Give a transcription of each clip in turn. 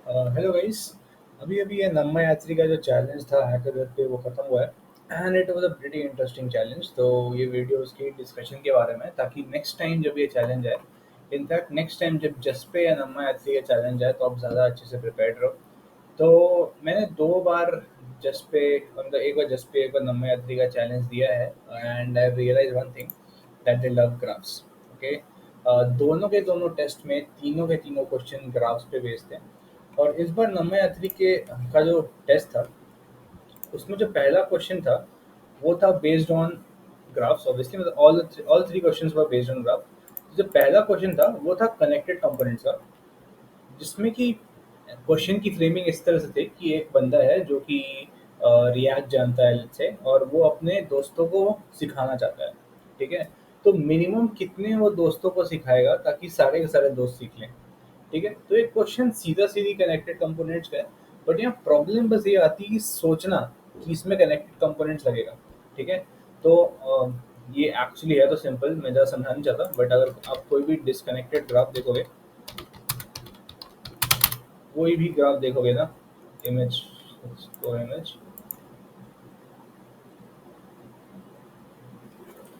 Hello guys. अभी अभी ये नम्मा यात्री का जो चैलेंज था हैकर पे वो ख़त्म हुआ है and it was a pretty interesting challenge. तो ये वीडियो उसकी डिस्कशन के बारे में है, ताकि नेक्स्ट टाइम जब ये चैलेंज आए, इनफैक्ट नेक्स्ट टाइम जब जस्ट पे या नम्मा यात्री का चैलेंज आए तो आप ज़्यादा अच्छे से प्रिपेयर्ड रहो। तो मैंने 2 बार जस्ट पे, मतलब एक बार जस्ट पे, एक बार नम्मा यात्री का चैलेंज दिया है and I realise one thing, that they love graphs. Okay. दोनों के दोनों टेस्ट में तीनों के तीनों क्वेश्चन ग्राफ्स पे बेस्ड थे। और इस बार नम्मा यात्री के का जो टेस्ट था, उसमें जो पहला क्वेश्चन था वो था बेस्ड ऑन ग्राफ्स। ऑब्वियसली मतलब all three questions were based on graph. जो पहला क्वेश्चन था वो था कनेक्टेड कंपोनेंट्स का, जिसमें कि क्वेश्चन की फ्रेमिंग इस तरह से थी कि एक बंदा है जो कि रिएक्ट जानता है let's say, और वो अपने दोस्तों को सिखाना चाहता है। ठीक है। तो मिनिमम कितने वो दोस्तों को सिखाएगा ताकि सारे के सारे दोस्त सीख लें। ठीक है। तो एक क्वेश्चन सीधा सीधी कनेक्टेड कंपोनेंट्स का है। बट यहाँ प्रॉब्लम बस ये आती है कि सोचना कि इसमें कनेक्टेड कंपोनेंट्स लगेगा। ठीक है। तो ये एक्चुअली है तो सिंपल, मैं ज़्यादा समझाना नहीं चाहता, बट अगर आप कोई भी डिसकनेक्टेड ग्राफ देखोगे, कोई भी ग्राफ देखोगे ना, इमेज, को इमेज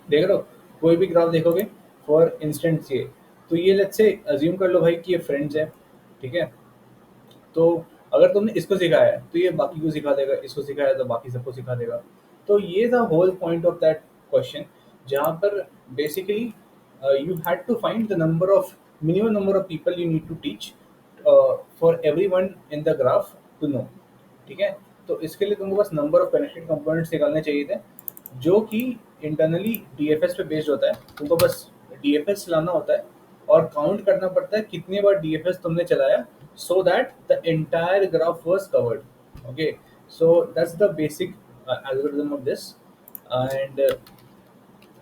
देख रहे हो, कोई भी ग्राफ देखोगे, फॉर इंस्टेंस ये, तो ये लेट्स से अज्यूम कर लो भाई कि ये फ्रेंड्स है। ठीक है। तो अगर तुमने इसको सिखाया है तो ये बाकी को सिखा देगा, इसको सिखाया है तो बाकी सबको सिखा देगा। तो ये था whole point of that question, जहाँ पर basically you had to find the number of, minimum number of people you need to teach for every one in the graph to know. ठीक है। तो इसके लिए तुमको बस नंबर ऑफ कनेक्टेड कंपोनेंट्स निकालने चाहिए थे, जो कि इंटरनली डीएफएस पे बेस्ड होता है। तुमको बस डीएफएस चलाना होता है और काउंट करना पड़ता है कितने बार डीएफएस तुमने चलाया, so that the entire graph was covered. Okay, so that's the basic algorithm of this, and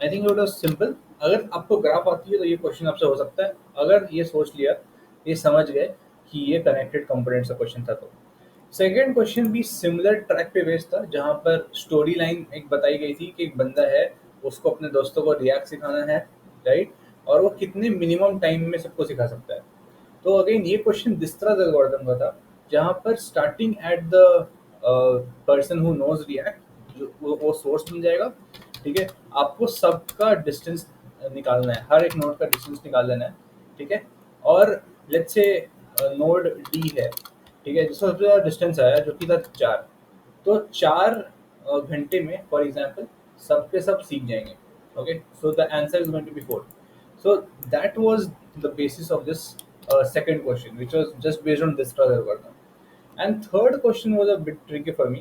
I think it was simple. अगर आपको ग्राफ आती है तो ये क्वेश्चन आपसे हो सकता है, अगर ये सोच लिया, ये समझ गए कि ये कनेक्टेड कंपोनेंट्स का क्वेश्चन था। तो सेकेंड क्वेश्चन भी सिमिलर ट्रैक पे बेस्ड था, जहाँ पर स्टोरी लाइन एक बताई गई थी कि एक बंदा है, उसको अपने दोस्तों को रिएक्ट सिखाना है, राइट, और वो कितने मिनिमम टाइम में सबको सिखा सकता है। तो अगेन ये क्वेश्चन दिस तरह एल्गोरिथम का था, जहाँ पर starting at the person who knows react, जो वो सोर्स बन जाएगा। ठीक है। आपको सबका डिस्टेंस निकालना है, हर एक नोड का डिस्टेंस निकाल लेना है। ठीक है। और लेट्स से नोड डी है, ठीक है, जिसका सबसे ज़्यादा डिस्टेंस आया जो कि था 4। तो 4 घंटे में फॉर एग्जांपल सब के सब सीख जाएंगे। Okay, so the answer is going to be 4। So that was the basis of this second question, which was just based on this algorithm. And third question was a bit tricky for me,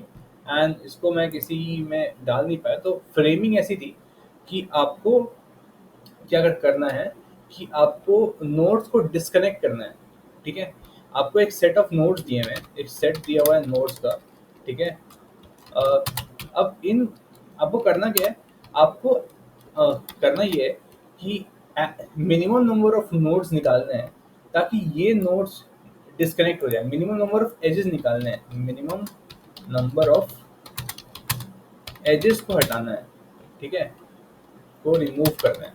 and इसको मैं किसी में डाल नहीं पाया। तो framing ऐसी थी कि आपको क्या अगर करना है कि आपको नोड्स को डिस्कनेक्ट करना है। ठीक है। आपको एक सेट ऑफ नोड्स दिए हुए हैं, एक सेट दिया हुआ है नोड्स का। ठीक है। अ, अब इन आपको करना क्या है, आपको करना ये है कि मिनिमम नंबर ऑफ नोड्स निकालने हैं ताकि ये नोड्स डिस्कनेक्ट हो जाए। मिनिमम नंबर ऑफ एजेस निकालने हैं, मिनिमम नंबर ऑफ एजेस को हटाना है। ठीक है, को रिमूव करना है,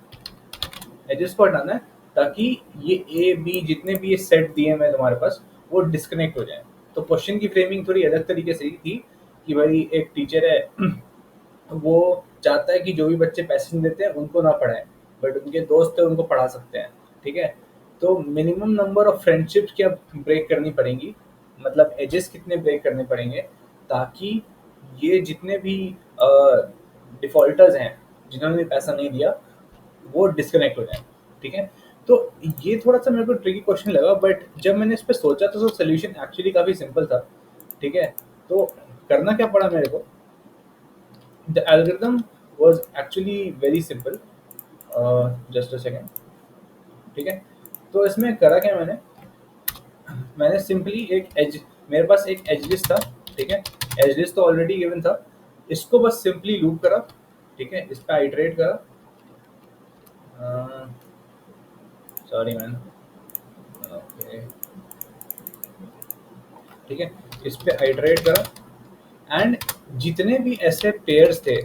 एजेस को हटाना है, ताकि ये ए बी जितने भी ये सेट दिए हैं तुम्हारे पास, वो डिस्कनेक्ट हो जाए। तो क्वेश्चन की फ्रेमिंग थोड़ी अलग तरीके से ही थी कि भाई एक टीचर है, वो चाहता है कि जो भी बच्चे पैसे नहीं देते हैं उनको ना पढ़ाएं, बट उनके दोस्त है उनको पढ़ा सकते हैं। ठीक है। तो मिनिमम नंबर ऑफ फ्रेंडशिप्स क्या ब्रेक करनी पड़ेंगी, मतलब एजेस कितने ब्रेक करने पड़ेंगे, ताकि ये जितने भी डिफॉल्टर्स हैं जिन्होंने भी पैसा नहीं दिया, वो डिस्कनेक्ट हो जाए। ठीक है। तो ये थोड़ा सा मेरे को ट्रिकी क्वेश्चन लगा, बट जब मैंने इस पर सोचा तो सोल्यूशन एक्चुअली काफ़ी सिंपल था। ठीक है। तो करना क्या पड़ा मेरे को, the algorithm was actually very simple. Just a second. ठीक है। तो इसमें करा क्या मैंने, मैंने सिंपली एक एज, मेरे पास एक एज लिस्ट था। ठीक है। एज लिस्ट तो ऑलरेडी गिवन था, इसको बस सिंपली लूप करा। ठीक है, इस पर आइटरेट करा। Sorry man. ओके। ठीक है, इस पे आइटरेट करा एंड जितने भी ऐसे पेयर्स थे,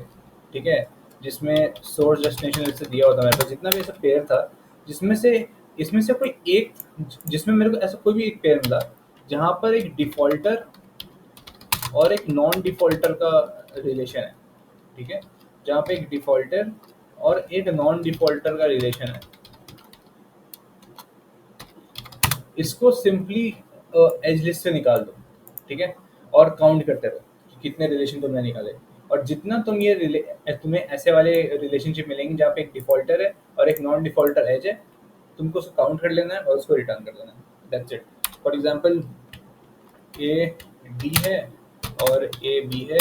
ठीक है, जिसमें सोर्स डेस्टिनेशन से दिया होता मेरे पास, जितना भी ऐसा पेयर था, जिसमें से इसमें से कोई एक, जिसमें मेरे को ऐसा कोई भी एक पेयर मिला जहाँ पर एक डिफ़ॉल्टर और एक नॉन डिफ़ॉल्टर का रिलेशन है, ठीक है? जहाँ पे एक डिफ़ॉल्टर और एक नॉन डिफ़ॉल्टर का रिलेशन है। इसको सिंपली एज लिस्ट से निकाल दो, ठीक है? और काउंट करते रहो कि कितने रिलेशन तुमने निकाले, और जितना तुम्हें ऐसे वाले रिलेशनशिप मिलेंगे जहाँ पे एक डिफ़ॉल्टर है और एक नॉन डिफ़ॉल्टर एज है, तुमको उसको काउंट कर लेना है और उसको रिटर्न कर देना है। That's it. For example A D है और ए बी है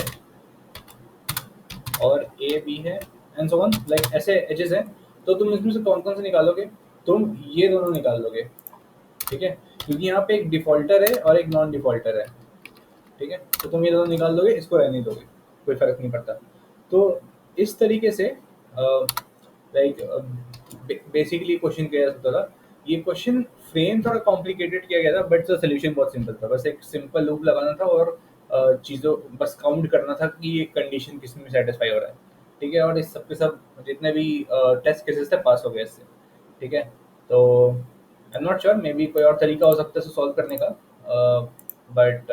और ए बी है एंड सो ऑन, लाइक ऐसे एजेस हैं। तो तुम इसमें से कौन-कौन से निकालोगे? तुम ये दोनों निकाल लोगे, ठीक है? क्योंकि यहाँ पे एक डिफ़ॉल्टर है और एक नॉन डिफ़ॉल्टर है, ठीक है? तो तुम ये दोनों निकाल दोगे, इसको रहने दोगे, कोई फ़र्क नहीं पड़ता। तो इस तरीके से लाइक बेसिकली क्वेश्चन किया जा सकता था। ये क्वेश्चन फ्रेम थोड़ा कॉम्प्लिकेटेड किया गया था, बट इसका सॉल्यूशन बहुत सिंपल था। बस एक सिंपल लूप लगाना था और चीज़ों बस काउंट करना था कि ये कंडीशन किसमें सैटिस्फाई हो रहा है, ठीक है? और इस सब के सब जितने भी टेस्ट केसेस थे पास हो गए इससे, ठीक है? तो I am not sure, may be कोई और तरीका हो सकता है इसे सॉल्व करने का, बट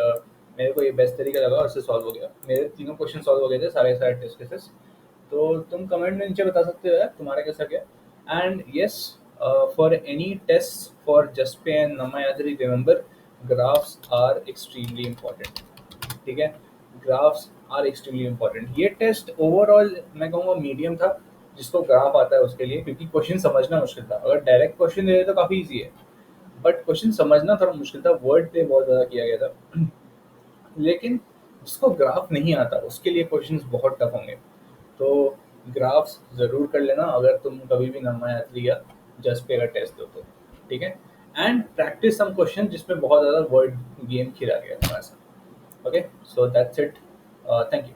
मेरे को ये बेस्ट तरीका लगा और इससे सॉल्व हो गया। मेरे तीनों क्वेश्चन सॉल्व हो गए थे, सारे सारे टेस्ट केसेस। तो तुम कमेंट में नीचे बता सकते हो यार तुम्हारा कैसा गया। And yes, for any test for just पे एंड नमायात्री, remember graphs are extremely important, ठीक है? Graphs are extremely important. ये टेस्ट ओवरऑल मैं कहूँगा मीडियम था जिसको ग्राफ आता है उसके लिए, क्योंकि क्वेश्चन समझना मुश्किल था। अगर डायरेक्ट क्वेश्चन दे रहे तो काफ़ी ईजी है, बट क्वेश्चन समझना थोड़ा मुश्किल था, वर्ड प्ले बहुत ज़्यादा किया गया था। लेकिन जिसको ग्राफ नहीं आता उसके लिए क्वेश्चंस बहुत टफ होंगे। तो ग्राफ्स ज़रूर कर लेना अगर तुम कभी भी नमयात्री या जस्ट पे का टेस्ट दो तो, ठीक है? एंड प्रैक्टिस सम क्वेश्चन जिसमें बहुत ज़्यादा वर्ड गेम खेला गया तुम्हारे साथ। Okay, so that's it. Thank you.